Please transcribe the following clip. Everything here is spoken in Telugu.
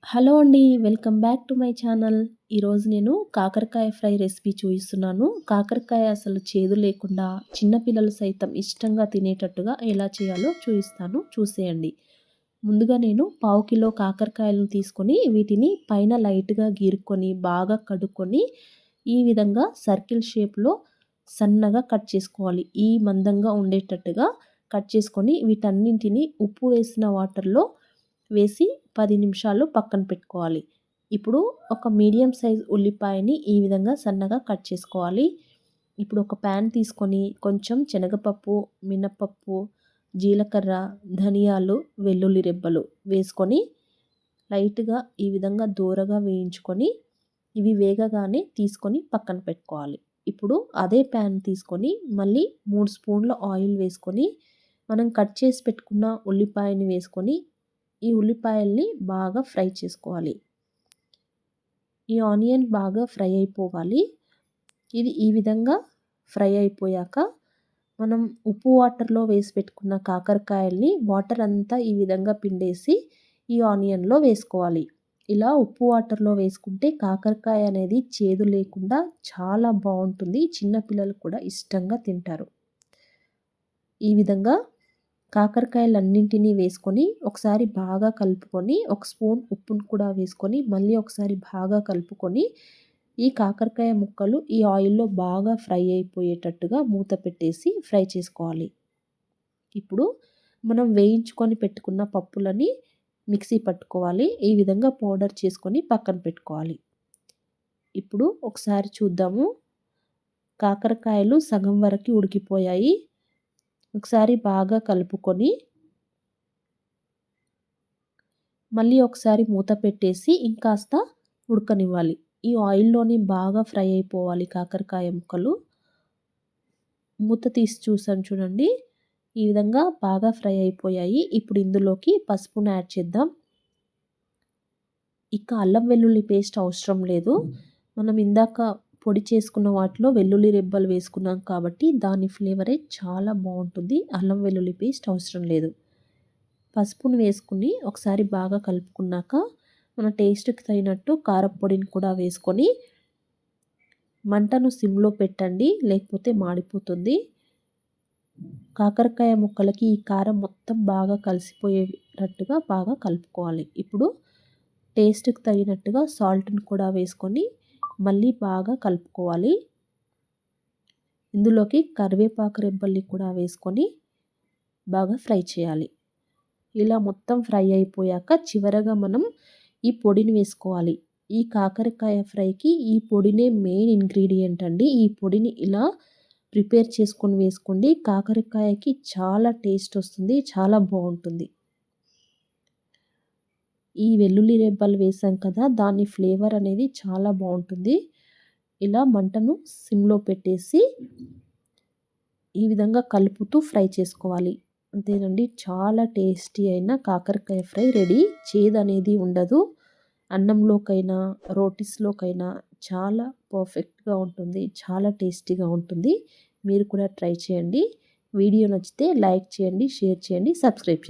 హలో అండి. Welcome back to my channel. ఈరోజు నేను కాకరకాయ ఫ్రై రెసిపీ చూపిస్తున్నాను. కాకరకాయ అసలు చేదు లేకుండా చిన్న పిల్లలు సైతం ఇష్టంగా తినేటట్టుగా ఎలా చేయాలో చూపిస్తాను. చూసేయండి. ముందుగా నేను పావు కిలో కాకరకాయలను తీసుకొని వీటిని పైన లైట్‌గా గీరుకొని బాగా కడుక్కొని ఈ విధంగా సర్కిల్ షేప్‌లో సన్నగా కట్ చేసుకోవాలి. ఈ మందంగా ఉండేటట్టుగా కట్ చేసుకొని వీటన్నింటిని ఉప్పు వేసిన వాటర్‌లో వేసి 10 నిమిషాలు పక్కన పెట్టుకోవాలి. ఇప్పుడు ఒక మీడియం సైజ్ ఉల్లిపాయని ఈ విధంగా సన్నగా కట్ చేసుకోవాలి. ఇప్పుడు ఒక ప్యాన్ తీసుకొని కొంచెం శనగపప్పు, మినపప్పు, జీలకర్ర, ధనియాలు, వెల్లుల్లి రెబ్బలు వేసుకొని లైట్‌గా ఈ విధంగా దోరగా వేయించుకొని ఇవి వేగగానే తీసుకొని పక్కన పెట్టుకోవాలి. ఇప్పుడు అదే ప్యాన్ తీసుకొని మళ్ళీ 3 స్పూన్ల ఆయిల్ వేసుకొని మనం కట్ చేసి పెట్టుకున్న ఉల్లిపాయని వేసుకొని ఈ ఉల్లిపాయల్ని బాగా ఫ్రై చేసుకోవాలి. ఈ ఆనియన్ బాగా ఫ్రై అయిపోవాలి. ఇది ఈ విధంగా ఫ్రై అయిపోయాక మనం ఉప్పు వాటర్‌లో వేసి పెట్టుకున్న కాకరకాయల్ని వాటర్ అంతా ఈ విధంగా పిండేసి ఈ ఆనియన్‌లో వేసుకోవాలి. ఇలా ఉప్పు వాటర్‌లో వేసుకుంటే కాకరకాయ అనేది చేదు లేకుండా చాలా బావుంటుంది. చిన్న పిల్లలు కూడా ఇష్టంగా తింటారు. ఈ విధంగా కాకరకాయలన్నింటినీ వేసుకొని ఒకసారి బాగా కలుపుకొని ఒక స్పూన్ ఉప్పును కూడా వేసుకొని మళ్ళీ ఒకసారి బాగా కలుపుకొని ఈ కాకరకాయ ముక్కలు ఈ ఆయిల్‌లో బాగా ఫ్రై అయిపోయేటట్టుగా మూత పెట్టేసి ఫ్రై చేసుకోవాలి. ఇప్పుడు మనం వేయించుకొని పెట్టుకున్న పప్పులని మిక్సీ పట్టుకోవాలి. ఈ విధంగా పౌడర్ చేసుకొని పక్కన పెట్టుకోవాలి. ఇప్పుడు ఒకసారి చూద్దాము. కాకరకాయలు సగం వరకు ఉడికిపోయాయి. ఒకసారి బాగా కలుపుకొని మళ్ళీ ఒకసారి మూత పెట్టేసి ఇంకాస్త ఉడకనివ్వాలి. ఈ ఆయిల్‌లోనే బాగా ఫ్రై అయిపోవాలి కాకరకాయ ముక్కలు. మూత తీసి చూసాను చూడండి. ఈ విధంగా బాగా ఫ్రై అయిపోయాయి. ఇప్పుడు ఇందులోకి పసుపును యాడ్ చేద్దాం. ఇక అల్లం వెల్లుల్లి పేస్ట్ అవసరం లేదు. మనం ఇందాక పొడి చేసుకున్న వాటిలో వెల్లుల్లి రెబ్బలు వేసుకున్నాం కాబట్టి దాని ఫ్లేవరే చాలా బావుంటుంది. అల్లం వెల్లుల్లి పేస్ట్ అవసరం లేదు. పసుపును వేసుకుని ఒకసారి బాగా కలుపుకున్నాక మన టేస్ట్‌కి తగినట్టు కారప్పొడిని కూడా వేసుకొని మంటను సిమ్‌లో పెట్టండి. లేకపోతే మాడిపోతుంది. కాకరకాయ ముక్కలకి ఈ కారం మొత్తం బాగా కలిసిపోయేటట్టుగా బాగా కలుపుకోవాలి. ఇప్పుడు టేస్ట్‌కి తగినట్టుగా సాల్ట్‌ని కూడా వేసుకొని మళ్ళీ బాగా కలుపుకోవాలి. ఇందులోకి కరివేపాకు రెబ్బల్ని కూడా వేసుకొని బాగా ఫ్రై చేయాలి. ఇలా మొత్తం ఫ్రై అయిపోయాక చివరగా మనం ఈ పొడిని వేసుకోవాలి. ఈ కాకరకాయ ఫ్రైకి ఈ పొడినే మెయిన్ ఇంగ్రీడియంట్ అండి. ఈ పొడిని ఇలా ప్రిపేర్ చేసుకొని వేసుకోండి. కాకరకాయకి చాలా టేస్ట్ వస్తుంది. చాలా బావుంటుంది. ఈ వెల్లుల్లి రెబ్బలు వేసాం కదా! దాని ఫ్లేవర్ అనేది చాలా బావుంటుంది. ఇలా మంటను సిమ్‌లో పెట్టేసి ఈ విధంగా కలుపుతూ ఫ్రై చేసుకోవాలి. అంతేనండి. చాలా టేస్టీ అయిన కాకరకాయ ఫ్రై రెడీ. చేదనేది ఉండదు. అన్నంలోకైనా, రోటీస్‌లోకైనా చాలా పర్ఫెక్ట్‌గా ఉంటుంది. చాలా టేస్టీగా ఉంటుంది. మీరు కూడా ట్రై చేయండి. వీడియో నచ్చితే లైక్ చేయండి, షేర్ చేయండి, సబ్స్క్రైబ్ చేయండి.